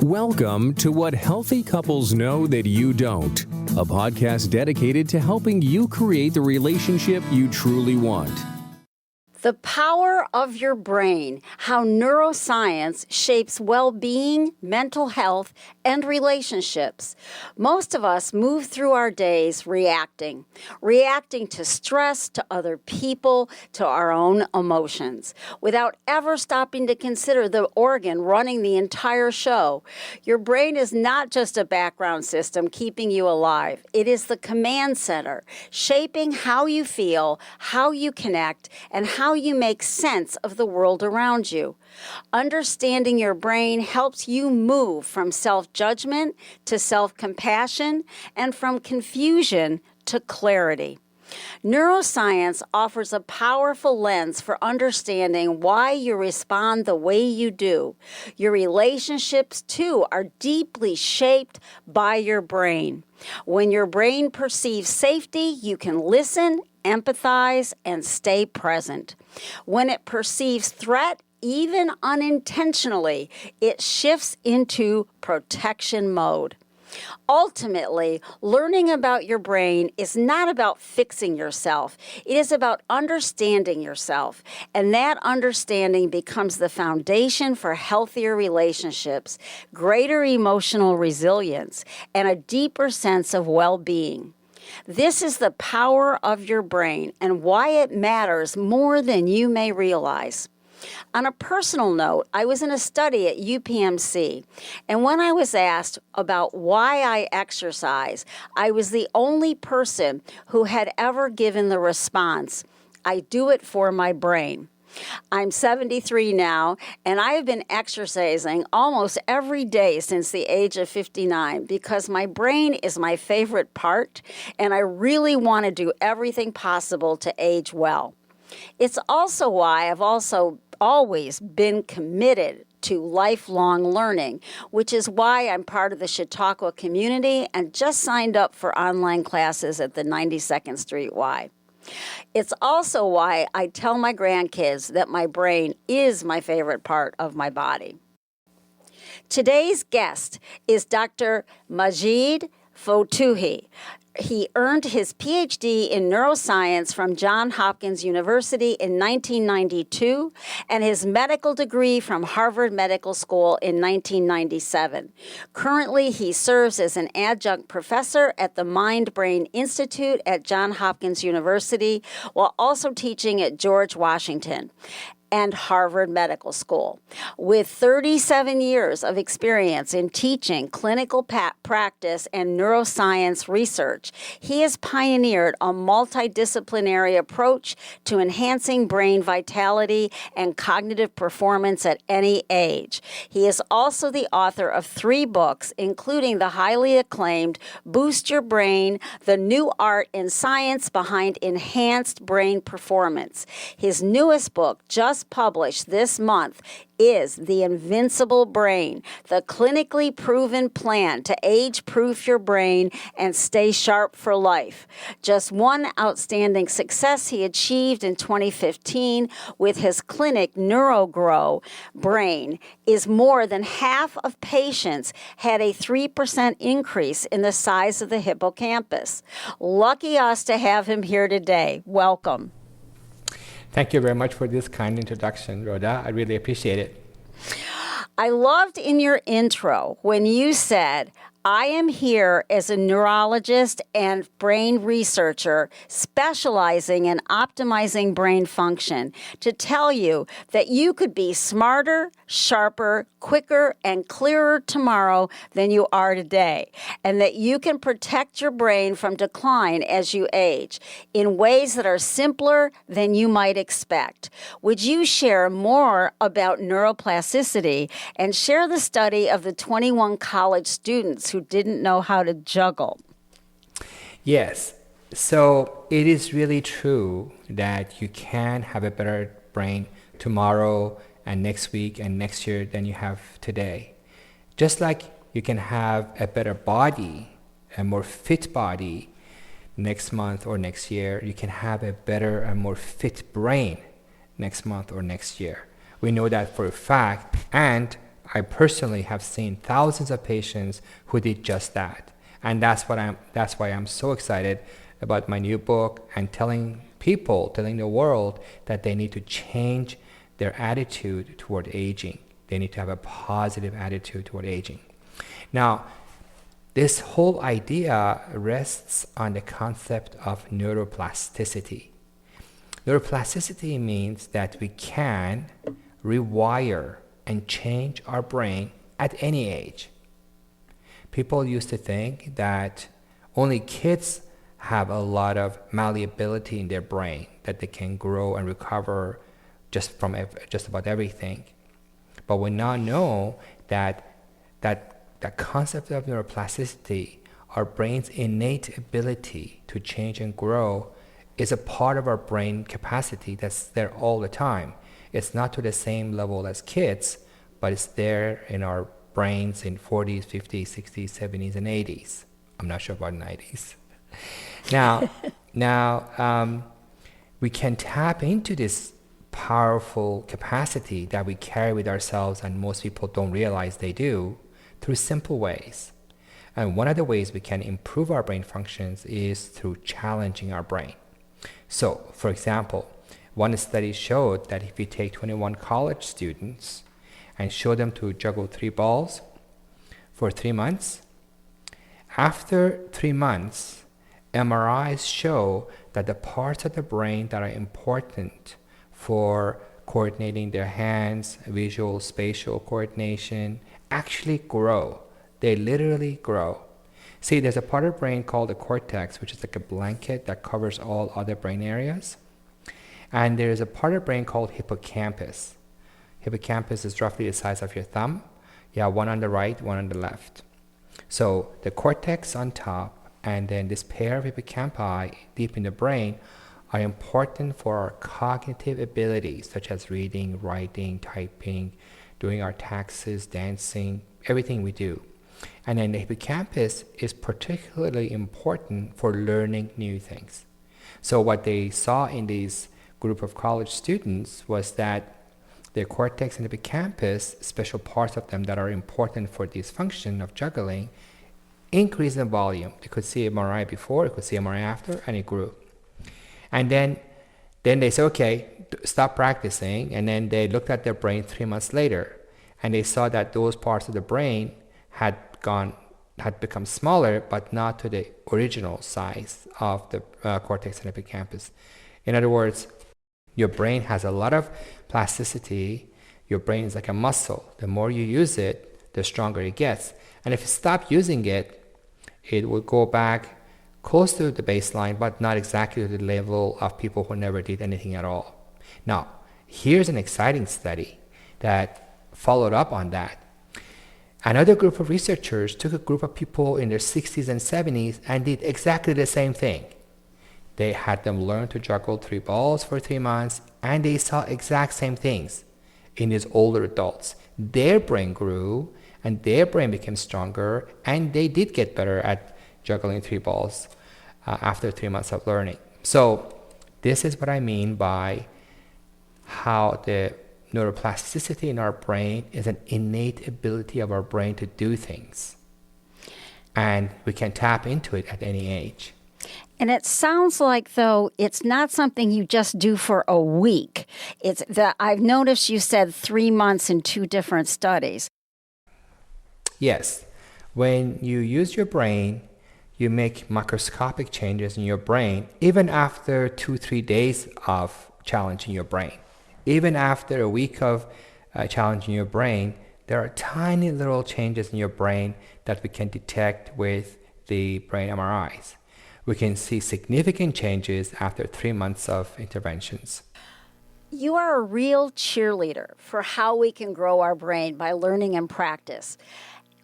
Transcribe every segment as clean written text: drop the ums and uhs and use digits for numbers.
Welcome to What Healthy Couples Know That You Don't, a podcast dedicated to helping you create the relationship you truly want. The power of your brain, how neuroscience shapes well-being, mental health, and relationships. Most of us move through our days reacting to stress, to other people, to our own emotions, without ever stopping to consider the organ running the entire show. Your brain is not just a background system keeping you alive. It is the command center, shaping how you feel, how you connect, and how you make sense of the world around you. Understanding your brain helps you move from self-judgment to self-compassion and from confusion to clarity. Neuroscience offers a powerful lens for understanding why you respond the way you do. Your relationships, too, are deeply shaped by your brain. When your brain perceives safety, you can listen, empathize, and stay present. When it perceives threat, even unintentionally, it shifts into protection mode. Ultimately, learning about your brain is not about fixing yourself. It is about understanding yourself, and that understanding becomes the foundation for healthier relationships, greater emotional resilience, and a deeper sense of well-being. This is the power of your brain and why it matters more than you may realize. On a personal note, I was in a study at UPMC, and when I was asked about why I exercise, I was the only person who had ever given the response, "I do it for my brain." I'm 73 now, and I have been exercising almost every day since the age of 59 because my brain is my favorite part, and I really want to do everything possible to age well. It's also why I've always been committed to lifelong learning, which is why I'm part of the Chautauqua community and just signed up for online classes at the 92nd Street Y. It's also why I tell my grandkids that my brain is my favorite part of my body. Today's guest is Dr. Majid Fotuhi. He earned his PhD in neuroscience from Johns Hopkins University in 1992 and his medical degree from Harvard Medical School in 1997. Currently, he serves as an adjunct professor at the Mind-Brain Institute at Johns Hopkins University while also teaching at George Washington and Harvard Medical School. With 37 years of experience in teaching, clinical practice, and neuroscience research, he has pioneered a multidisciplinary approach to enhancing brain vitality and cognitive performance at any age. He is also the author of 3 books, including the highly acclaimed Boost Your Brain, The New Art and Science Behind Enhanced Brain Performance. His newest book, just published this month, is The Invincible Brain, the clinically proven plan to age-proof your brain and stay sharp for life. Just one outstanding success he achieved in 2015 with his clinic NeuroGrow Brain is more than half of patients had a 3% increase in the size of the hippocampus. Lucky us to have him here today. Welcome. Thank you very much for this kind introduction, Rhoda. I really appreciate it. I loved in your intro when you said, I am here as a neurologist and brain researcher specializing in optimizing brain function to tell you that you could be smarter, sharper, quicker, and clearer tomorrow than you are today, and that you can protect your brain from decline as you age in ways that are simpler than you might expect. Would you share more about neuroplasticity and share the study of the 21 college students who didn't know how to juggle? Yes. So it is really true that you can have a better brain tomorrow and next week and next year than you have today. Just like you can have a better body, a more fit body next month or next year, you can have a better and more fit brain next month or next year. We know that for a fact, and I personally have seen thousands of patients who did just that. And that's why I'm so excited about my new book and telling the world that they need to change their attitude toward aging. They need to have a positive attitude toward aging. Now, this whole idea rests on the concept of neuroplasticity. Neuroplasticity means that we can rewire and change our brain at any age. People used to think that only kids have a lot of malleability in their brain, that they can grow and recover just about everything. But we now know that concept of neuroplasticity, our brain's innate ability to change and grow, is a part of our brain capacity that's there all the time. It's not to the same level as kids, but it's there in our brains in 40s, 50s, 60s, 70s, and 80s. I'm not sure about 90s. Now, we can tap into this powerful capacity that we carry with ourselves, and most people don't realize they do, through simple ways. And one of the ways we can improve our brain functions is through challenging our brain. So, for example, one study showed that if you take 21 college students and show them to juggle 3 balls for 3 months, after 3 months, MRIs show that the parts of the brain that are important for coordinating their hands, visual, spatial coordination, actually grow. They literally grow. See, there's a part of the brain called the cortex, which is like a blanket that covers all other brain areas. And there's a part of the brain called hippocampus. Hippocampus is roughly the size of your thumb. You have one on the right, one on the left. So the cortex on top, and then this pair of hippocampi deep in the brain are important for our cognitive abilities, such as reading, writing, typing, doing our taxes, dancing, everything we do. And then the hippocampus is particularly important for learning new things. So what they saw in this group of college students was that the cortex and the hippocampus, special parts of them that are important for this function of juggling, increase in volume. You could see MRI before, you could see MRI after, and it grew. And then they said, okay, stop practicing. And then they looked at their brain 3 months later, and they saw that those parts of the brain had become smaller, but not to the original size of the cortex and hippocampus. In other words, your brain has a lot of plasticity. Your brain is like a muscle. The more you use it, the stronger it gets. And if you stop using it, it will go back close to the baseline, but not exactly to the level of people who never did anything at all. Now, here's an exciting study that followed up on that. Another group of researchers took a group of people in their 60s and 70s and did exactly the same thing. They had them learn to juggle 3 balls for 3 months, and they saw exact same things in these older adults. Their brain grew, and their brain became stronger, and they did get better at juggling 3 balls after 3 months of learning. So this is what I mean by how the neuroplasticity in our brain is an innate ability of our brain to do things. And we can tap into it at any age. And it sounds like, though, it's not something you just do for a week. It's that I've noticed you said 3 months in 2 different studies. Yes. When you use your brain, you make microscopic changes in your brain, even after 2-3 days of challenging your brain. Even after a week of challenging your brain, there are tiny little changes in your brain that we can detect with the brain MRIs. We can see significant changes after 3 months of interventions. You are a real cheerleader for how we can grow our brain by learning and practice.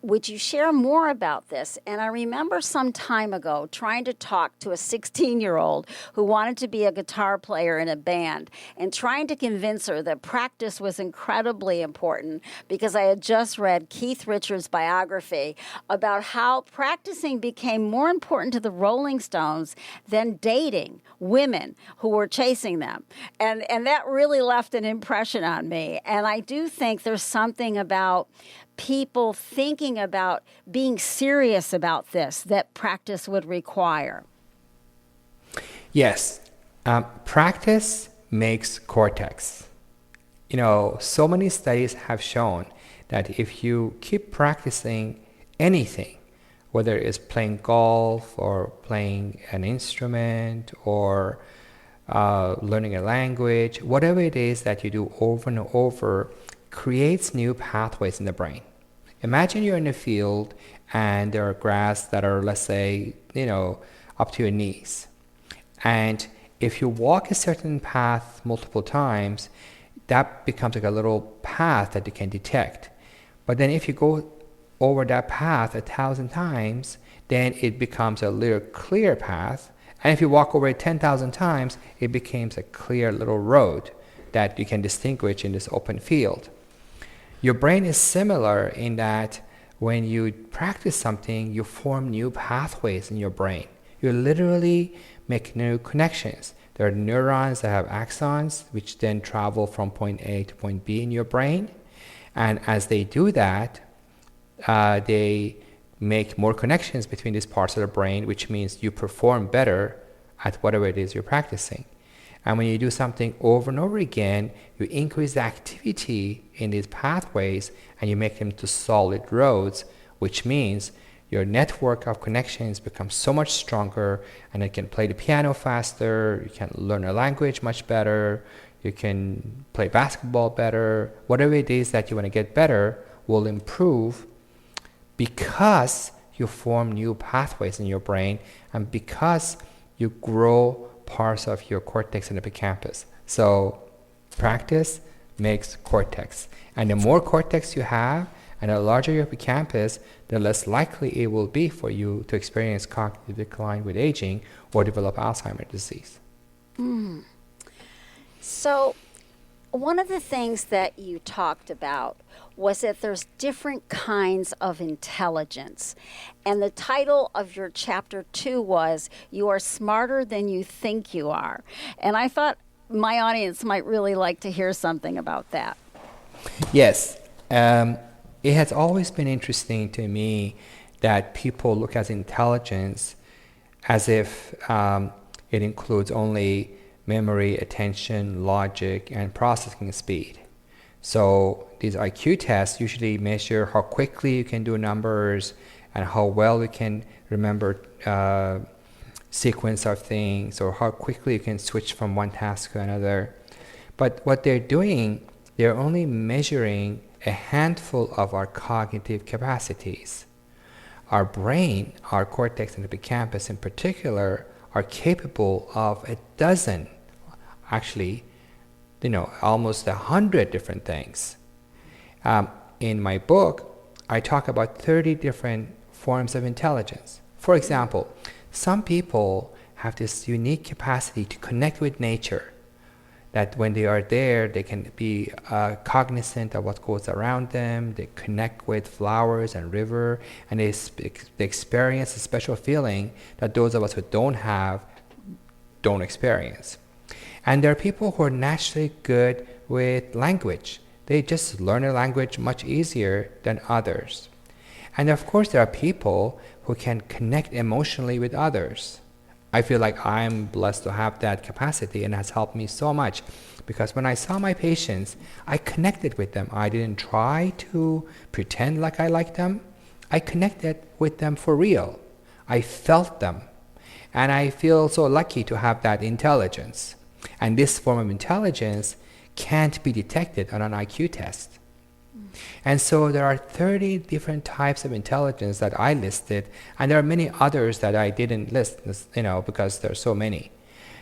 would you share more about this? And I remember some time ago trying to talk to a 16-year-old who wanted to be a guitar player in a band and trying to convince her that practice was incredibly important because I had just read Keith Richards' biography about how practicing became more important to the Rolling Stones than dating women who were chasing them. And that really left an impression on me. And I do think there's something about people thinking about being serious about this that practice would require. Yes, practice makes cortex. So many studies have shown that if you keep practicing anything, whether it's playing golf or playing an instrument or learning a language, whatever it is that you do over and over creates new pathways in the brain. Imagine you're in a field and there are grass that are, let's say, up to your knees. And if you walk a certain path multiple times, that becomes like a little path that you can detect. But then if you go over that path 1,000 times, then it becomes a little clear path. And if you walk over it 10,000 times, it becomes a clear little road that you can distinguish in this open field. Your brain is similar in that when you practice something, you form new pathways in your brain. You literally make new connections. There are neurons that have axons, which then travel from point A to point B in your brain. And as they do that, they make more connections between these parts of the brain, which means you perform better at whatever it is you're practicing. And when you do something over and over again, you increase the activity in these pathways and you make them to solid roads, which means your network of connections becomes so much stronger and you can play the piano faster, you can learn a language much better, you can play basketball better. Whatever it is that you want to get better will improve because you form new pathways in your brain and because you grow parts of your cortex and hippocampus. So practice makes cortex. And the more cortex you have and the larger your hippocampus, the less likely it will be for you to experience cognitive decline with aging or develop Alzheimer's disease. So one of the things that you talked about was that there's different kinds of intelligence. And the title of your chapter 2 was, You Are Smarter Than You Think You Are. And I thought my audience might really like to hear something about that. Yes. It has always been interesting to me that people look at intelligence as if it includes only memory, attention, logic, and processing speed. So these IQ tests usually measure how quickly you can do numbers and how well you can remember sequence of things or how quickly you can switch from one task to another. But what they're doing, they're only measuring a handful of our cognitive capacities. Our brain, our cortex and hippocampus in particular, are capable of a dozen, actually, almost 100 different things. In my book, I talk about 30 different forms of intelligence. For example, some people have this unique capacity to connect with nature, that when they are there, they can be cognizant of what goes around them, they connect with flowers and river, and they experience a special feeling that those of us who don't have don't experience. And there are people who are naturally good with language. They just learn a language much easier than others. And of course, there are people who can connect emotionally with others. I feel like I'm blessed to have that capacity, and it has helped me so much because when I saw my patients, I connected with them. I didn't try to pretend like I liked them. I connected with them for real. I felt them. And I feel so lucky to have that intelligence. And this form of intelligence can't be detected on an IQ test. And so there are 30 different types of intelligence that I listed, and there are many others that I didn't list, because there are so many.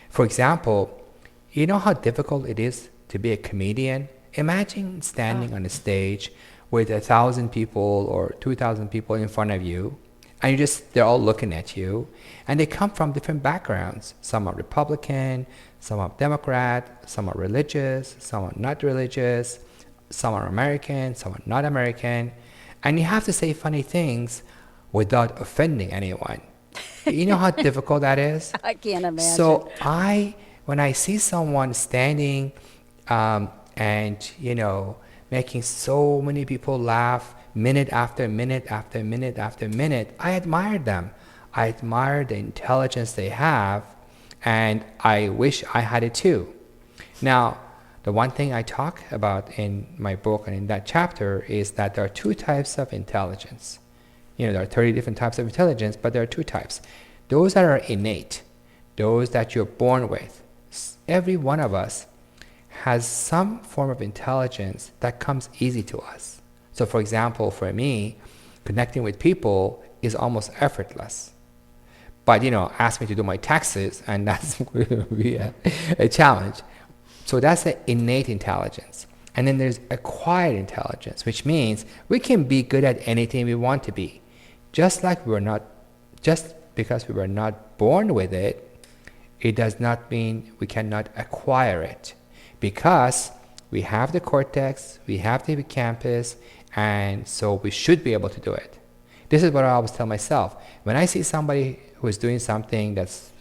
For example, you know how difficult it is to be a comedian? Imagine standing on a stage with 1,000 people or 2,000 people in front of you, and they're all looking at you, and they come from different backgrounds. Some are Republican, some are Democrat, some are religious, some are not religious, some are American, some are not American, and you have to say funny things without offending anyone. You know how difficult that is? I can't imagine. So when I see someone standing and, making so many people laugh minute after minute after minute after minute, I admire them. I admire the intelligence they have, and I wish I had it too. Now, the one thing I talk about in my book and in that chapter is that there are two types of intelligence. There are 30 different types of intelligence, but there are two types. Those that are innate, those that you're born with. Every one of us has some form of intelligence that comes easy to us. So for example, for me, connecting with people is almost effortless. But ask me to do my taxes, and that's going to be a challenge. So that's the innate intelligence. And then there's acquired intelligence, which means we can be good at anything we want to be. Just because we were not born with it, it does not mean we cannot acquire it. Because we have the cortex, we have the hippocampus, and so we should be able to do it. This is what I always tell myself. When I see somebody who is doing something that's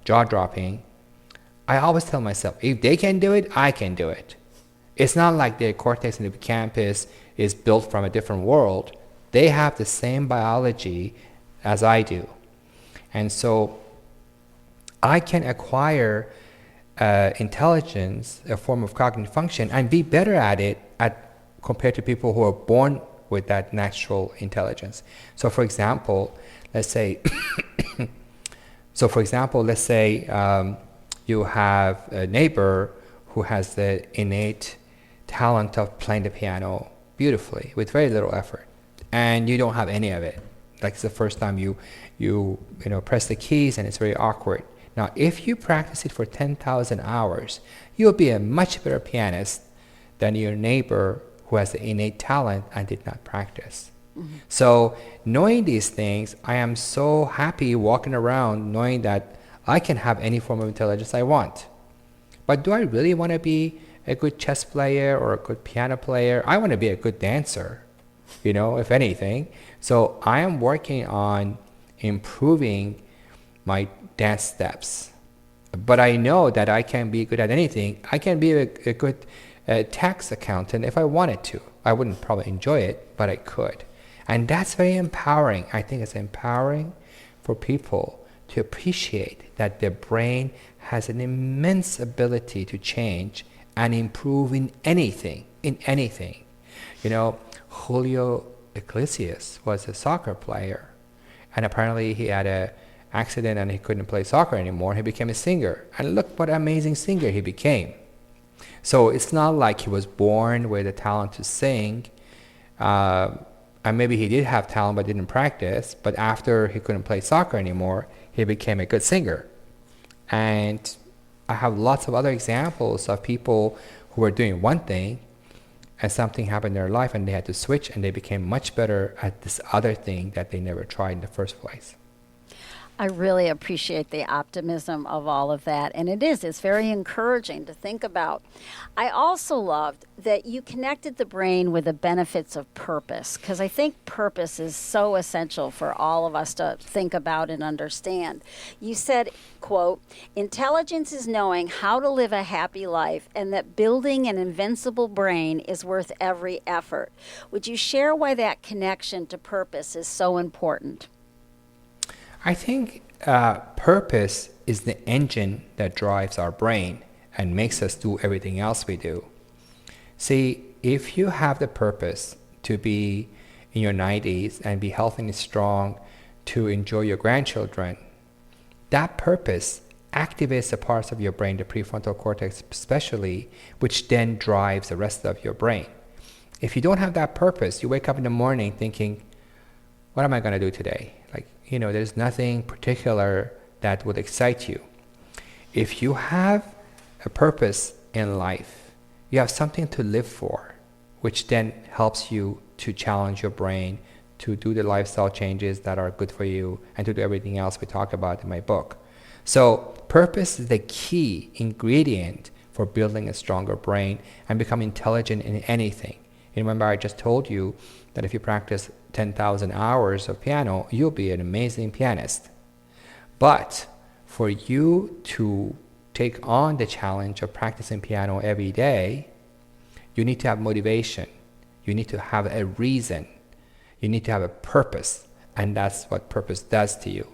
jaw-dropping, I always tell myself, if they can do it, I can do it. It's not like their cortex and hippocampus is built from a different world. They have the same biology as I do. And so I can acquire intelligence, a form of cognitive function, and be better at it compared to people who are born with that natural intelligence. So for example, let's say you have a neighbor who has the innate talent of playing the piano beautifully with very little effort, and you don't have any of it. Like it's the first time you press the keys and it's very awkward. Now, if you practice it for 10,000 hours, you'll be a much better pianist than your neighbor who has the innate talent and did not practice. Mm-hmm. So knowing these things, I am so happy walking around knowing that I can have any form of intelligence I want. But do I really want to be a good chess player or a good piano player? I want to be a good dancer, if anything. So I am working on improving my dance steps. But I know that I can be good at anything. I can be a good tax accountant if I wanted to. I wouldn't probably enjoy it, but I could. And that's very empowering. I think it's empowering for people to appreciate that their brain has an immense ability to change and improve in anything. Julio Iglesias was a soccer player, and apparently he had an accident and he couldn't play soccer anymore. He became a singer, and look what an amazing singer he became. So it's not like he was born with a talent to sing, and maybe he did have talent but didn't practice, but after he couldn't play soccer anymore, he became a good singer. And I have lots of other examples of people who were doing one thing and something happened in their life and they had to switch and they became much better at this other thing that they never tried in the first place. I really appreciate the optimism of all of that. And it's very encouraging to think about. I also loved that you connected the brain with the benefits of purpose, because I think purpose is so essential for all of us to think about and understand. You said, quote, "Intelligence is knowing how to live a happy life, and that building an invincible brain is worth every effort." Would you share why that connection to purpose is so important? I think purpose is the engine that drives our brain and makes us do everything else we do. See, if you have the purpose to be in your 90s and be healthy and strong, to enjoy your grandchildren, that purpose activates the parts of your brain, the prefrontal cortex especially, which then drives the rest of your brain. If you don't have that purpose, you wake up in the morning thinking, what am I going to do today? There's nothing particular that would excite you. If you have a purpose in life, you have something to live for. which then helps you to challenge your brain to do the lifestyle changes that are good for you and to do everything else we talk about in my book. So purpose is the key ingredient for building a stronger brain and become intelligent in anything. And remember, I just told you that if you practice 10,000 hours of piano, you'll be an amazing pianist. But for you to take on the challenge of practicing piano every day, you need to have motivation. You need to have a reason. You need to have a purpose. And that's what purpose does to you.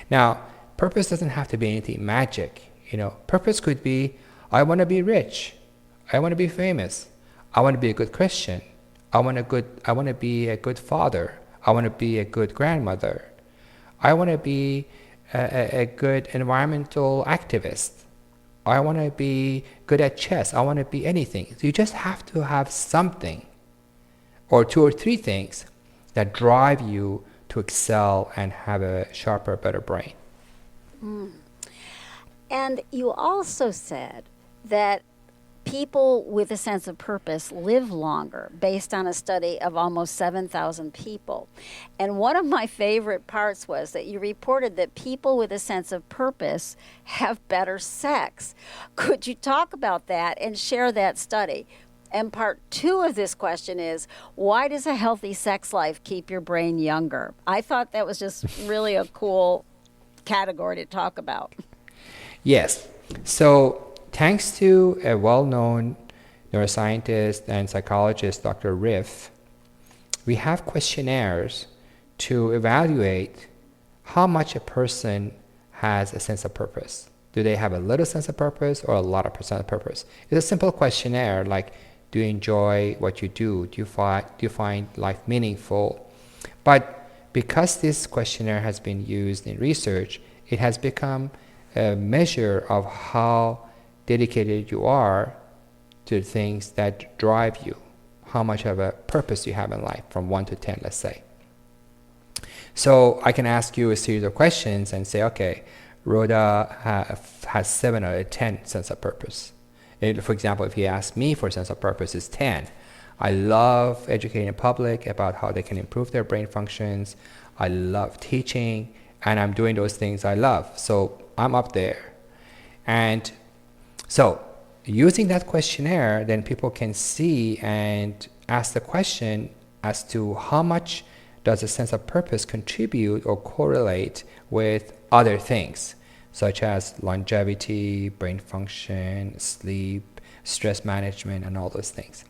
Now, purpose doesn't have to be anything magic. Purpose could be, I want to be rich. I want to be famous. I want to be a good Christian. I want to be a good father. I want to be a good grandmother. I want to be a good environmental activist. I want to be good at chess. I want to be anything. So you just have to have something, or 2 or 3 things that drive you to excel and have a sharper, better brain. And you also said that people with a sense of purpose live longer, based on a study of almost 7,000 people. And one of my favorite parts was that you reported that people with a sense of purpose have better sex. Could you talk about that and share that study? And part 2 of this question is, why does a healthy sex life keep your brain younger? I thought that was just really a cool category to talk about. Yes. So thanks to a well-known neuroscientist and psychologist, Dr. Riff, we have questionnaires to evaluate how much a person has a sense of purpose. Do they have a little sense of purpose or a lot of sense of purpose? It's a simple questionnaire like, do you enjoy what you do? Do you find life meaningful? But because this questionnaire has been used in research, it has become a measure of how dedicated you are to things that drive you, how much of a purpose you have in life, from 1 to 10, let's say. So I can ask you a series of questions and say, okay, Rhoda has 7 out of 10 sense of purpose. For example, if you ask me for a sense of purpose, it's 10. I love educating the public about how they can improve their brain functions. I love teaching, and I'm doing those things I love. So I'm up there. And so using that questionnaire, then people can see and ask the question as to how much does a sense of purpose contribute or correlate with other things, such as longevity, brain function, sleep, stress management, and all those things.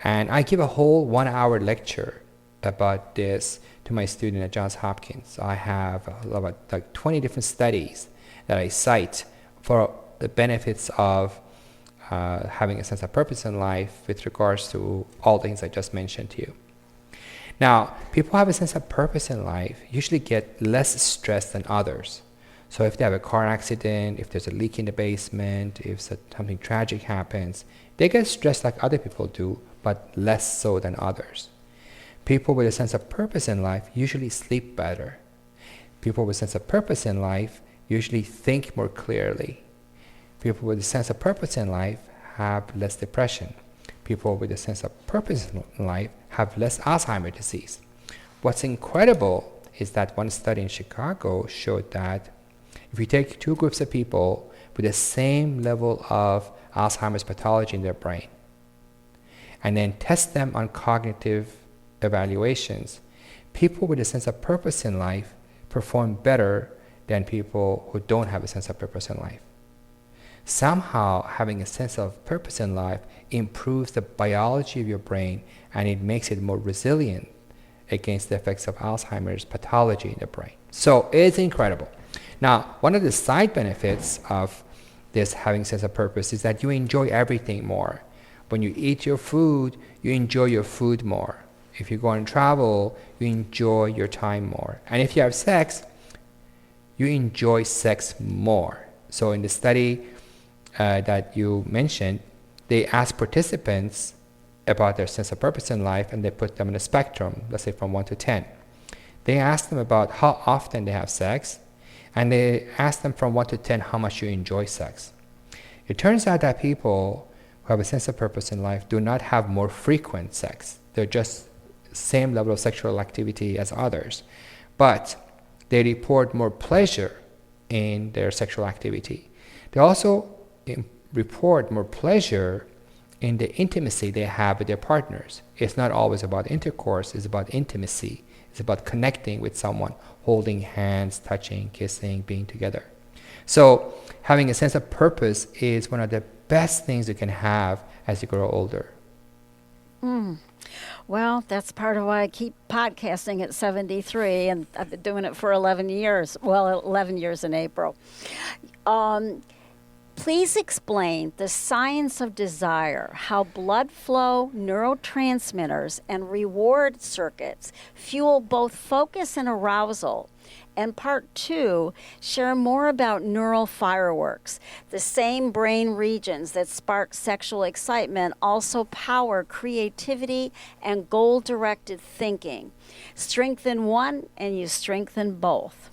And I give a whole 1-hour lecture about this to my student at Johns Hopkins. I have about like 20 different studies that I cite for the benefits of having a sense of purpose in life with regards to all the things I just mentioned to you. Now, people who have a sense of purpose in life usually get less stressed than others. So if they have a car accident, if there's a leak in the basement, if something tragic happens, they get stressed like other people do, but less so than others. People with a sense of purpose in life usually sleep better. People with a sense of purpose in life usually think more clearly. People with a sense of purpose in life have less depression. People with a sense of purpose in life have less Alzheimer's disease. What's incredible is that one study in Chicago showed that if you take 2 groups of people with the same level of Alzheimer's pathology in their brain and then test them on cognitive evaluations, people with a sense of purpose in life perform better than people who don't have a sense of purpose in life. Somehow, having a sense of purpose in life improves the biology of your brain, and it makes it more resilient against the effects of Alzheimer's pathology in the brain. So it's incredible. Now, one of the side benefits of this having a sense of purpose is that you enjoy everything more. When you eat your food, you enjoy your food more. If you go on travel, you enjoy your time more. And if you have sex, you enjoy sex more. So in the study that you mentioned, they asked participants about their sense of purpose in life, and they put them on a spectrum, let's say from 1 to 10. They asked them about how often they have sex, and they asked them from 1 to 10 how much you enjoy sex. It turns out that people who have a sense of purpose in life do not have more frequent sex. They're just same level of sexual activity as others, but they report more pleasure in their sexual activity. They also report more pleasure in the intimacy they have with their partners. It's not always about intercourse, it's about intimacy. It's about connecting with someone, holding hands, touching, kissing, being together. So having a sense of purpose is one of the best things you can have as you grow older. Well, that's part of why I keep podcasting at 73, and I've been doing it for 11 years. Well, 11 years in April. Please explain the science of desire, how blood flow, neurotransmitters, and reward circuits fuel both focus and arousal. And part 2, share more about neural fireworks. The same brain regions that spark sexual excitement also power creativity and goal-directed thinking. Strengthen one and you strengthen both.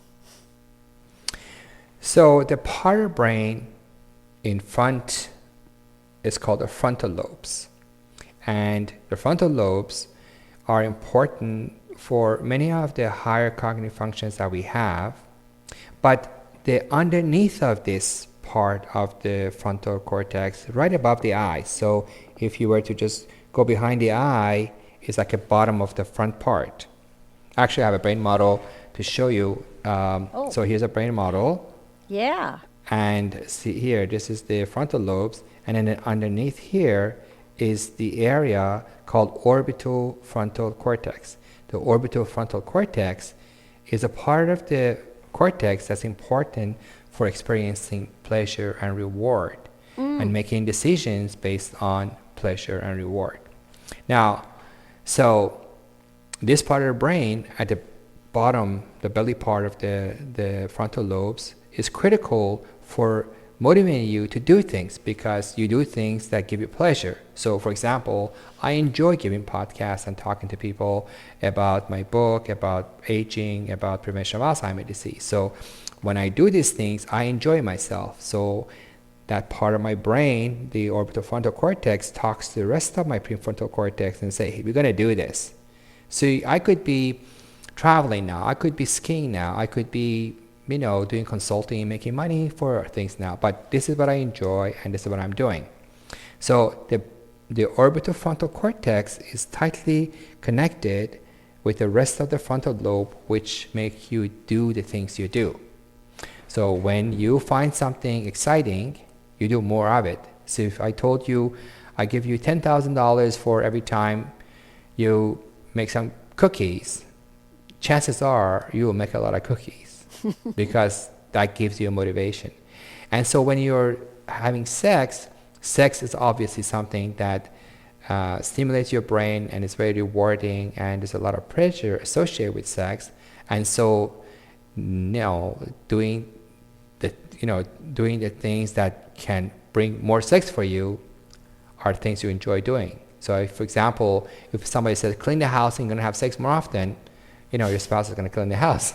So the part of brain in front is called the frontal lobes. And the frontal lobes are important for many of the higher cognitive functions that we have. But the underneath of this part of the frontal cortex, right above the eye. So if you were to just go behind the eye, it's like a bottom of the front part. Actually, I have a brain model to show you. So here's a brain model. Yeah. And see here, this is the frontal lobes, and then underneath here is the area called orbital frontal cortex. The orbital frontal cortex is a part of the cortex that's important for experiencing pleasure and reward and making decisions based on pleasure and reward. Now, so this part of the brain at the bottom, the belly part of the frontal lobes, is critical for motivating you to do things because you do things that give you pleasure. So for example, I enjoy giving podcasts and talking to people about my book, about aging, about prevention of Alzheimer's disease. So when I do these things, I enjoy myself. So that part of my brain, the orbital frontal cortex, talks to the rest of my prefrontal cortex and say, hey, we're going to do this. So I could be traveling now, I could be skiing now, I could be doing consulting, making money for things now, but this is what I enjoy and this is what I'm doing. So the orbital frontal cortex is tightly connected with the rest of the frontal lobe, which make you do the things you do. So when you find something exciting, you do more of it. So if I told you, I give you $10,000 for every time you make some cookies, chances are you will make a lot of cookies. Because that gives you a motivation. And so when you're having sex is obviously something that stimulates your brain and is very rewarding, and there's a lot of pleasure associated with sex. And so doing the things that can bring more sex for you are things you enjoy doing. So if, for example, if somebody says clean the house and you're going to have sex more often, your spouse is going to clean the house.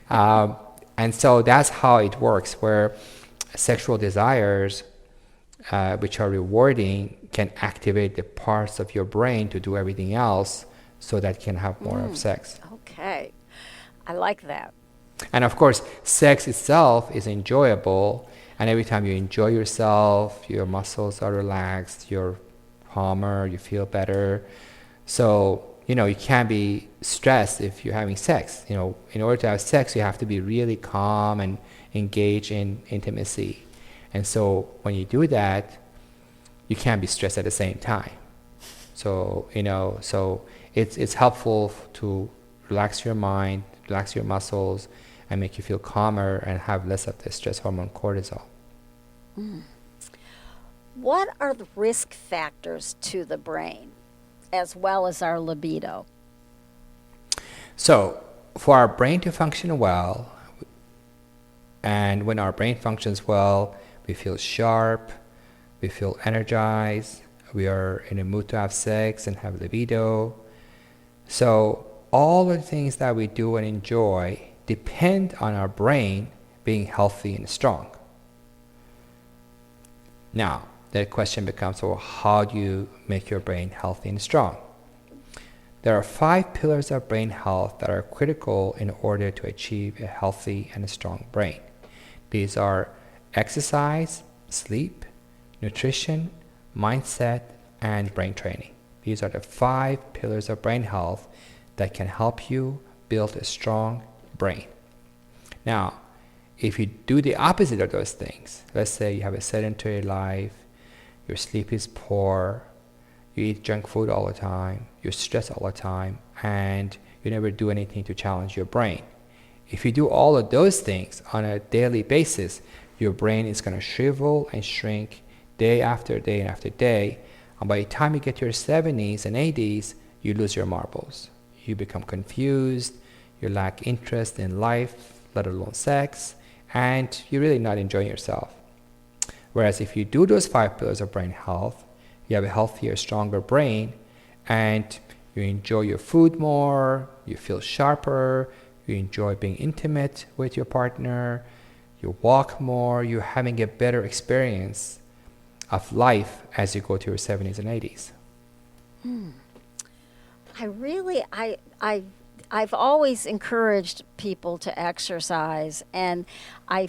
And so that's how it works, where sexual desires, which are rewarding, can activate the parts of your brain to do everything else so that you can have more of sex. Okay. I like that. And of course, sex itself is enjoyable. And every time you enjoy yourself, your muscles are relaxed, you're calmer, you feel better. So you can't be stressed if you're having sex. In order to have sex, you have to be really calm and engage in intimacy. And so when you do that, you can't be stressed at the same time. So, so it's helpful to relax your mind, relax your muscles, and make you feel calmer and have less of the stress hormone cortisol. What are the risk factors to the brain, as well as our libido? So for our brain to function well, and when our brain functions well, we feel sharp, we feel energized, we are in a mood to have sex and have libido. So all the things that we do and enjoy depend on our brain being healthy and strong. Now, the question becomes, well, how do you make your brain healthy and strong? There are 5 pillars of brain health that are critical in order to achieve a healthy and a strong brain. These are exercise, sleep, nutrition, mindset, and brain training. These are the 5 pillars of brain health that can help you build a strong brain. Now, if you do the opposite of those things, let's say you have a sedentary life, your sleep is poor, you eat junk food all the time, you're stressed all the time, and you never do anything to challenge your brain. If you do all of those things on a daily basis, your brain is going to shrivel and shrink day after day after day, and by the time you get to your 70s and 80s, you lose your marbles. You become confused, you lack interest in life, let alone sex, and you're really not enjoying yourself. Whereas if you do those 5 pillars of brain health, you have a healthier, stronger brain, and you enjoy your food more, you feel sharper, you enjoy being intimate with your partner, you walk more, you're having a better experience of life as you go to your 70s and 80s. I've always encouraged people to exercise, and I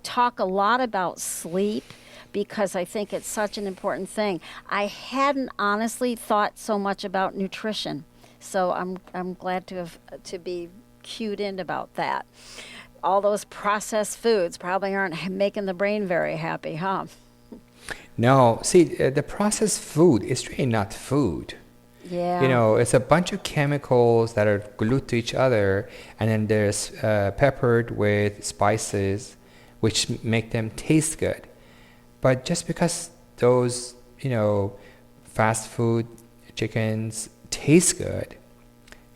talk a lot about sleep because I think it's such an important thing. I hadn't honestly thought so much about nutrition, so I'm glad to be cued in about that. All those processed foods probably aren't making the brain very happy, huh? No, see, the processed food is really not food. Yeah. It's a bunch of chemicals that are glued to each other, and then there's peppered with spices, which make them taste good. But just because those, fast food chickens taste good,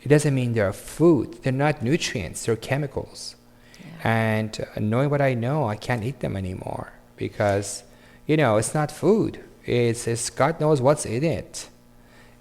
it doesn't mean they're food. They're not nutrients, they're chemicals. Yeah. And knowing what I know, I can't eat them anymore because, it's not food. It's God knows what's in it.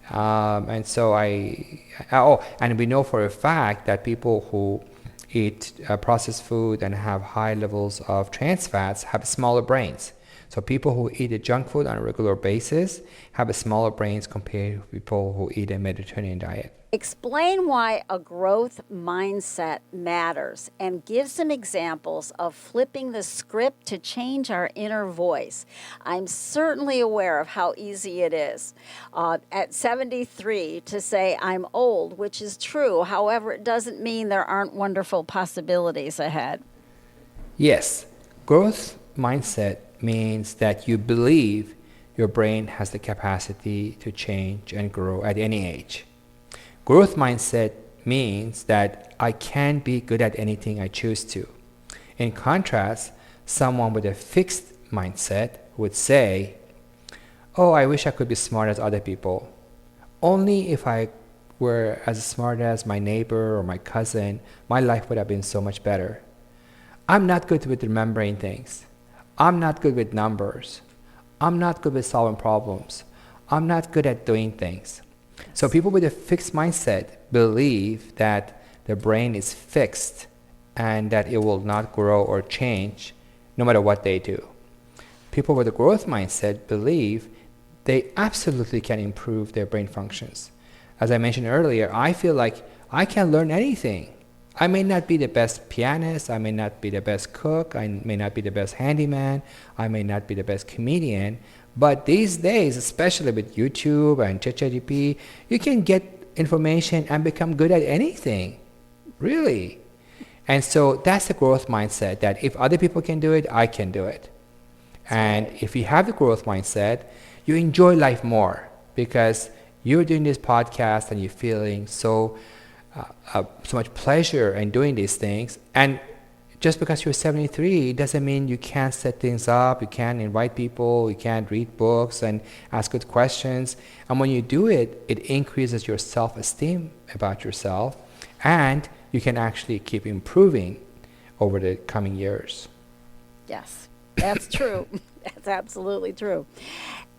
And so and we know for a fact that people who eat processed food and have high levels of trans fats have smaller brains. So people who eat junk food on a regular basis have smaller brains compared to people who eat a Mediterranean diet. Explain why a growth mindset matters and give some examples of flipping the script to change our inner voice. I'm certainly aware of how easy it is at 73 to say I'm old, which is true. However, it doesn't mean there aren't wonderful possibilities ahead. Yes, growth mindset means that you believe your brain has the capacity to change and grow at any age. Growth mindset means that I can be good at anything I choose to. In contrast, someone with a fixed mindset would say, oh, I wish I could be smart as other people. Only if I were as smart as my neighbor or my cousin, my life would have been so much better. I'm not good with remembering things. I'm not good with numbers. I'm not good with solving problems. I'm not good at doing things. So people with a fixed mindset believe that their brain is fixed and that it will not grow or change no matter what they do. People with a growth mindset believe they absolutely can improve their brain functions. As I mentioned earlier, I feel like I can learn anything. I may not be the best pianist, I may not be the best cook, I may not be the best handyman, I may not be the best comedian, but these days, especially with YouTube and ChatGPT, you can get information and become good at anything, really. And so that's the growth mindset, that if other people can do it, I can do it. And if you have the growth mindset, you enjoy life more because you're doing this podcast and you're feeling so much pleasure in doing these things. And just because you're 73 doesn't mean you can't set things up, you can't invite people, you can't read books and ask good questions. And when you do it, it increases your self-esteem about yourself, and you can actually keep improving over the coming years. Yes, that's true. That's absolutely true.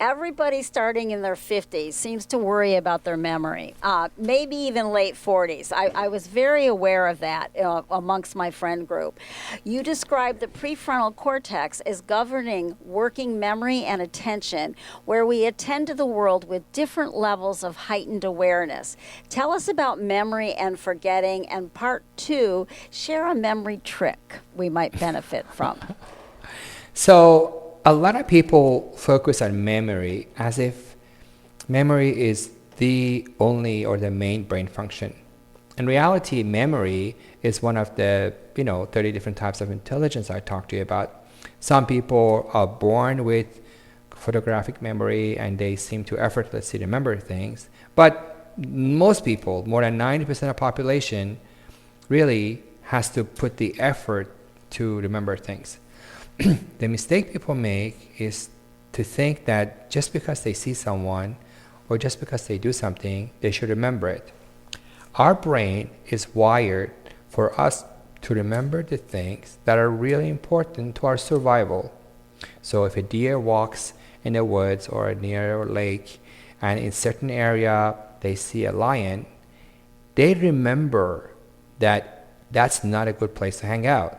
Everybody starting in their 50s seems to worry about their memory, maybe even late 40s. I was very aware of that amongst my friend group. You described the prefrontal cortex as governing working memory and attention, where we attend to the world with different levels of heightened awareness. Tell us about memory and forgetting, and part 2, share a memory trick we might benefit from. So a lot of people focus on memory as if memory is the only or the main brain function. In reality, memory is one of the 30 different types of intelligence I talked to you about. Some people are born with photographic memory and they seem to effortlessly remember things. But most people, more than 90% of the population, really has to put the effort to remember things. The mistake people make is to think that just because they see someone or just because they do something, they should remember it. Our brain is wired for us to remember the things that are really important to our survival. So if a deer walks in the woods or near a lake and in a certain area they see a lion, they remember that that's not a good place to hang out.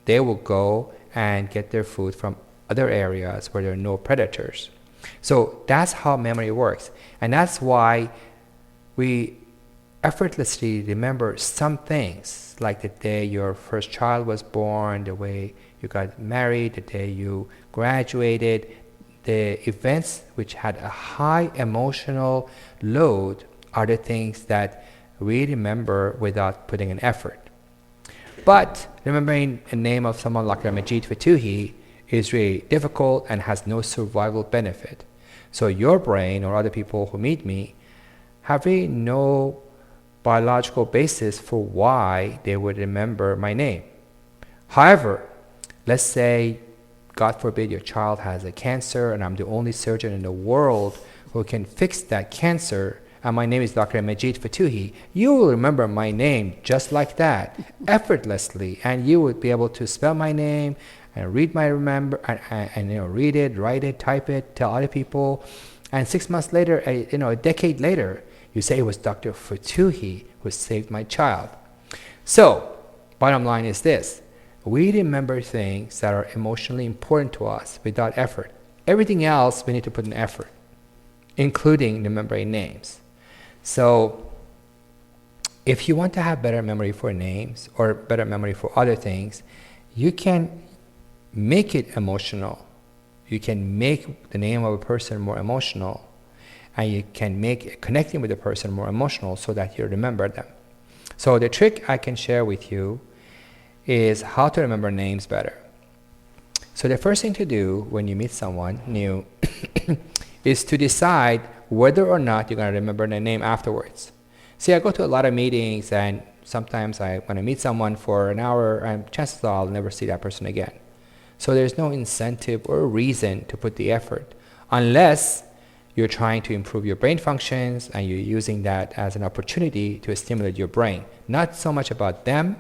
They will go and get their food from other areas where there are no predators. So that's how memory works. And that's why we effortlessly remember some things, like the day your first child was born, the way you got married, the day you graduated. The events which had a high emotional load are the things that we remember without putting an effort. But remembering the name of someone like Majid Fatuhi is really difficult and has no survival benefit. So your brain or other people who meet me have really no biological basis for why they would remember my name. However, let's say, God forbid, your child has a cancer and I'm the only surgeon in the world who can fix that cancer, and my name is Dr. Majid Fatuhi, you will remember my name just like that, effortlessly, and you would be able to spell my name and read read it, write it, type it, tell other people, and 6 months later, a decade later, you say it was Dr. Fatuhi who saved my child. So, bottom line is this: we remember things that are emotionally important to us without effort. Everything else we need to put in effort, including remembering names. So if you want to have better memory for names or better memory for other things, you can make it emotional. You can make the name of a person more emotional, and you can make connecting with the person more emotional so that you remember them. So the trick I can share with you is how to remember names better. So the first thing to do when you meet someone new is to decide whether or not you're going to remember their name afterwards. See, I go to a lot of meetings, and sometimes when I meet someone for an hour, and chances are I'll never see that person again. So there's no incentive or reason to put the effort, unless you're trying to improve your brain functions and you're using that as an opportunity to stimulate your brain. Not so much about them,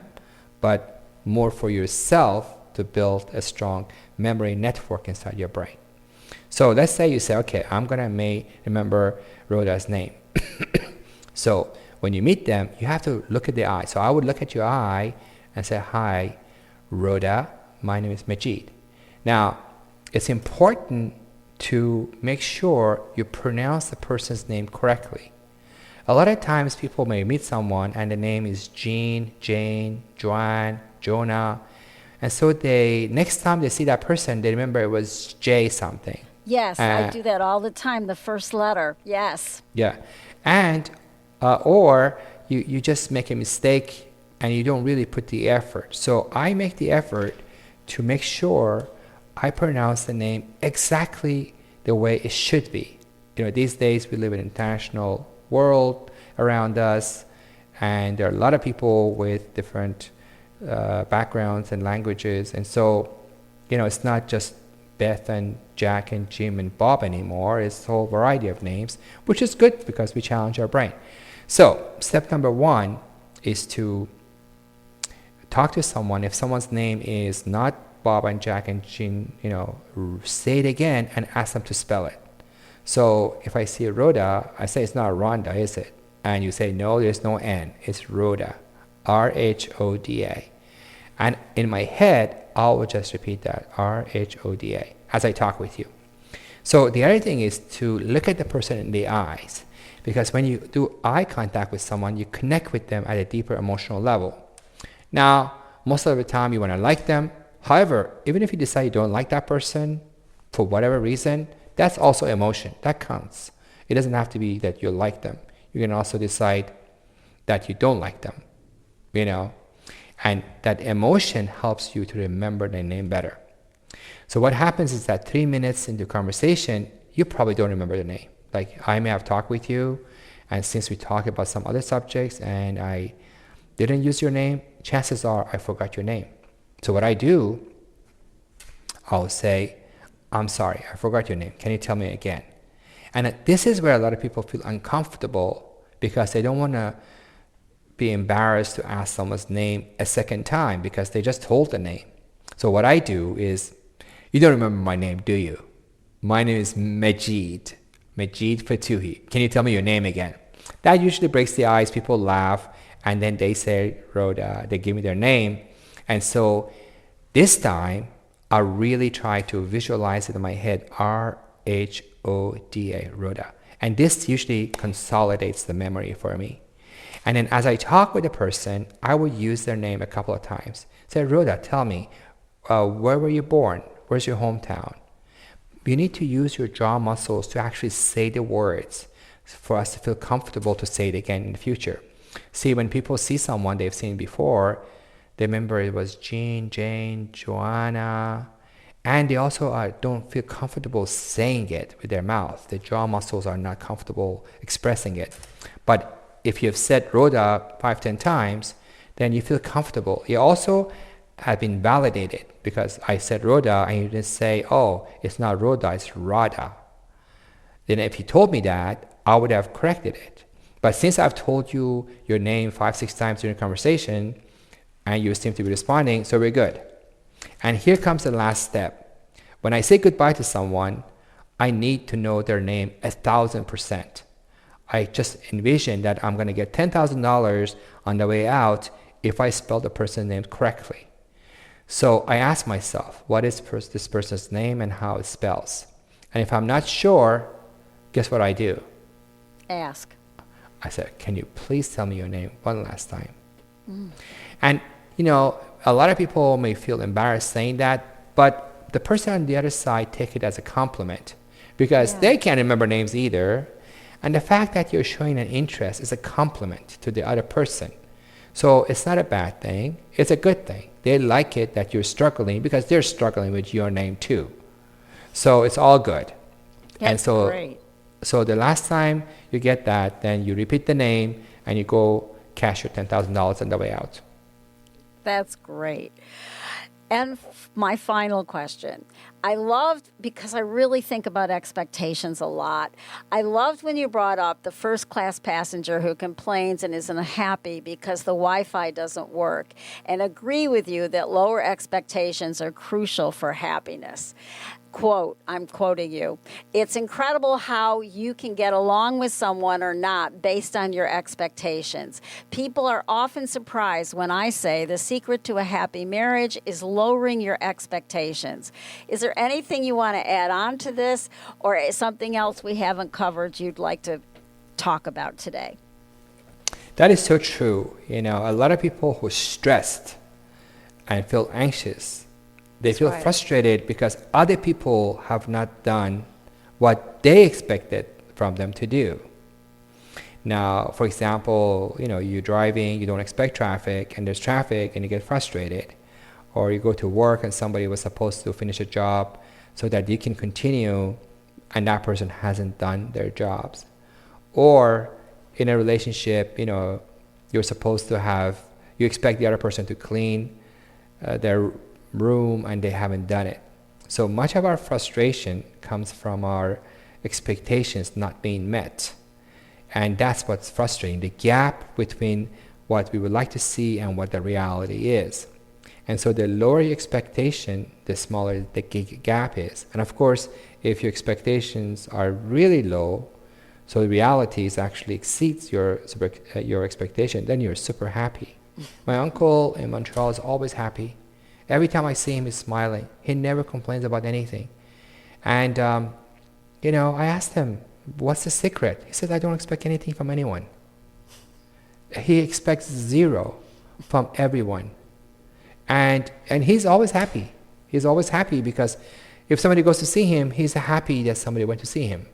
but more for yourself to build a strong memory network inside your brain. So let's say you say, okay, I'm going to remember Rhoda's name. So when you meet them, you have to look at the eye. So I would look at your eye and say, hi, Rhoda, my name is Majid. Now, it's important to make sure you pronounce the person's name correctly. A lot of times people may meet someone and the name is Jean, Jane, Joanne, Jonah. And so next time they see that person, they remember it was J something. Yes, I do that all the time, the first letter, yes. Yeah, and or you just make a mistake and you don't really put the effort. So I make the effort to make sure I pronounce the name exactly the way it should be. These days we live in an international world around us, and there are a lot of people with different backgrounds and languages, and so it's not just Beth and Jack and Jim and Bob anymore. It's a whole variety of names, which is good because we challenge our brain. So step number 1 is to talk to someone. If someone's name is not Bob and Jack and Jim, say it again and ask them to spell it. So if I see Rhoda, I say it's not Rhonda, is it? And you say, no, there's no N. It's Rhoda. R-H-O-D-A. And in my head, I will just repeat that, R-H-O-D-A, as I talk with you. So the other thing is to look at the person in the eyes. Because when you do eye contact with someone, you connect with them at a deeper emotional level. Now, most of the time you want to like them. However, even if you decide you don't like that person, for whatever reason, that's also emotion. That counts. It doesn't have to be that you like them. You can also decide that you don't like them, you know. And that emotion helps you to remember their name better. So what happens is that 3 minutes into conversation, you probably don't remember the name. Like I may have talked with you, and since we talked about some other subjects and I didn't use your name, chances are I forgot your name. So what I do, I'll say, I'm sorry, I forgot your name. Can you tell me again? And this is where a lot of people feel uncomfortable because they don't want to be embarrassed to ask someone's name a second time because they just told the name. So what I do is, you don't remember my name, do you? My name is Majid Fatuhi. Can you tell me your name again? That usually breaks the ice. People laugh, and then they say, Rhoda, they give me their name. And so this time, I really try to visualize it in my head, R-H-O-D-A, Rhoda. And this usually consolidates the memory for me. And then as I talk with the person, I will use their name a couple of times. Say, Rhoda, tell me, where were you born? Where's your hometown? You need to use your jaw muscles to actually say the words for us to feel comfortable to say it again in the future. See, when people see someone they've seen before, they remember it was Jean, Jane, Joanna, and they also don't feel comfortable saying it with their mouth. The jaw muscles are not comfortable expressing it. But if you've said Rhoda 5-10 times, then you feel comfortable. You also have been validated because I said Rhoda and you didn't say, oh, it's not Rhoda, it's Radha. Then if you told me that, I would have corrected it. But since I've told you your name 5-6 times during the conversation and you seem to be responding, so we're good. And here comes the last step. When I say goodbye to someone, I need to know their name 1,000%. I just envision that I'm going to get $10,000 on the way out if I spell the person's name correctly. So I ask myself, what is this person's name and how it spells? And if I'm not sure, guess what I do? Ask. I said, can you please tell me your name one last time? And, you know, a lot of people may feel embarrassed saying that, but the person on the other side take it as a compliment because they can't remember names either. And the fact that you're showing an interest is a compliment to the other person. So it's not a bad thing. It's a good thing. They like it that you're struggling because they're struggling with your name too. So it's all good. That's great. So the last time you get that, then you repeat the name and you go cash your $10,000 on the way out. That's great. And my final question. I loved, because I really think about expectations a lot, I loved when you brought up the first class passenger who complains and isn't happy because the Wi-Fi doesn't work, and agree with you that lower expectations are crucial for happiness. Quote, I'm quoting you, it's incredible how you can get along with someone or not based on your expectations. People are often surprised when I say the secret to a happy marriage is lowering your expectations. Is there anything you want to add on to this, or is something else we haven't covered you'd like to talk about today? That is so true. You know, a lot of people who are stressed and feel anxious, they feel frustrated because other people have not done what they expected from them to do. Now, for example, you know, you're driving, you don't expect traffic, and there's traffic, and you get frustrated. Or you go to work and somebody was supposed to finish a job so that you can continue, and that person hasn't done their jobs. Or in a relationship, you know, you're supposed to have, you expect the other person to clean their room and they haven't done it. So much of our frustration comes from our expectations not being met. And that's what's frustrating, the gap between what we would like to see and what the reality is. And so the lower your expectation, the smaller the gap is. And of course, if your expectations are really low, so the reality is actually exceeds your expectation, then you're super happy. My uncle in Montreal is always happy. Every time I see him, he's smiling. He never complains about anything. And, I asked him, what's the secret? He said, I don't expect anything from anyone. He expects zero from everyone. And he's always happy. He's always happy because if somebody goes to see him, he's happy that somebody went to see him.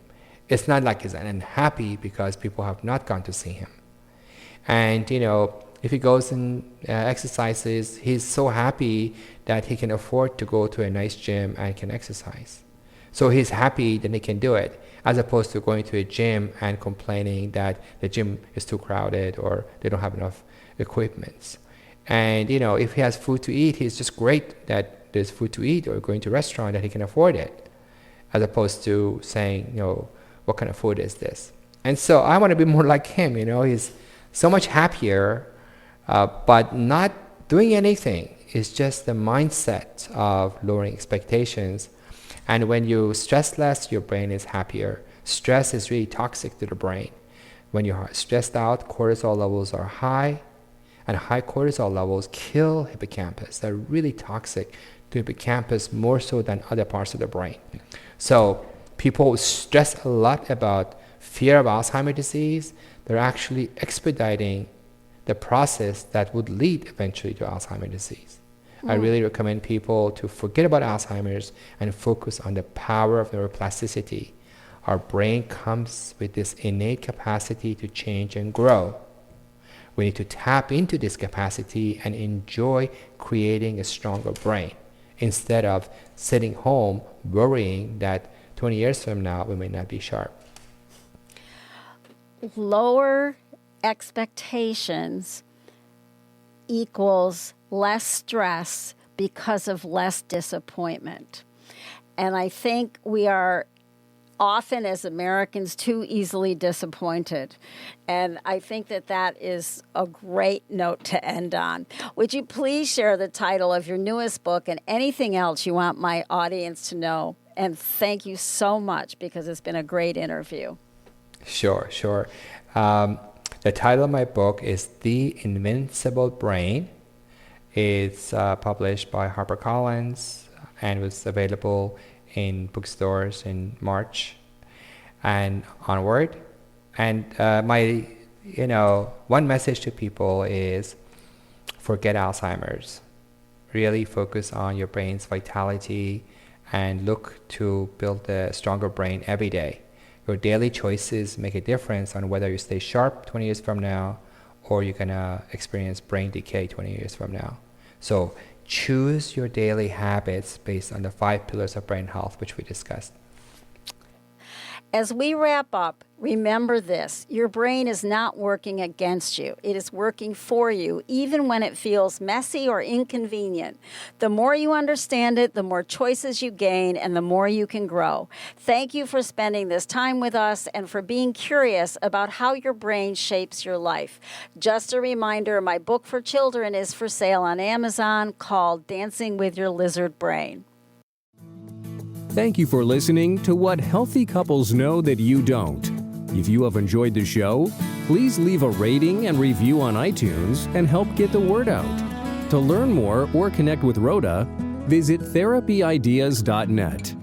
It's not like he's unhappy because people have not gone to see him. And, if he goes and exercises, he's so happy that he can afford to go to a nice gym and can exercise. So he's happy that he can do it, as opposed to going to a gym and complaining that the gym is too crowded or they don't have enough equipment. And, if he has food to eat, he's just great that there's food to eat, or going to a restaurant that he can afford it, as opposed to saying, what kind of food is this? And so I want to be more like him, he's so much happier, but not doing anything is just the mindset of lowering expectations. And when you stress less, your brain is happier. Stress is really toxic to the brain. When you're stressed out, cortisol levels are high, and high cortisol levels kill hippocampus. They're really toxic to hippocampus, more so than other parts of the brain. So people who stress a lot about fear of Alzheimer's disease, they're actually expediting the process that would lead eventually to Alzheimer's disease. I really recommend people to forget about Alzheimer's and focus on the power of neuroplasticity. Our brain comes with this innate capacity to change and grow. We need to tap into this capacity and enjoy creating a stronger brain, instead of sitting home worrying that 20 years from now we may not be sharp. Lower expectations equals less stress because of less disappointment. And I think we are often, as Americans, too easily disappointed. And I think that is a great note to end on. Would you please share the title of your newest book and anything else you want my audience to know? And thank you so much, because it's been a great interview. Sure. The title of my book is The Invincible Brain. It's published by HarperCollins and was available in bookstores in March and onward. And my, one message to people is forget Alzheimer's. Really focus on your brain's vitality and look to build a stronger brain every day. Your daily choices make a difference on whether you stay sharp 20 years from now or you're going to experience brain decay 20 years from now. So choose your daily habits based on the 5 pillars of brain health, which we discussed. As we wrap up, remember this: your brain is not working against you. It is working for you, even when it feels messy or inconvenient. The more you understand it, the more choices you gain, and the more you can grow. Thank you for spending this time with us and for being curious about how your brain shapes your life. Just a reminder, my book for children is for sale on Amazon, called Dancing with Your Lizard Brain. Thank you for listening to What Healthy Couples Know That You Don't. If you have enjoyed the show, please leave a rating and review on iTunes and help get the word out. To learn more or connect with Rhoda, visit therapyideas.net.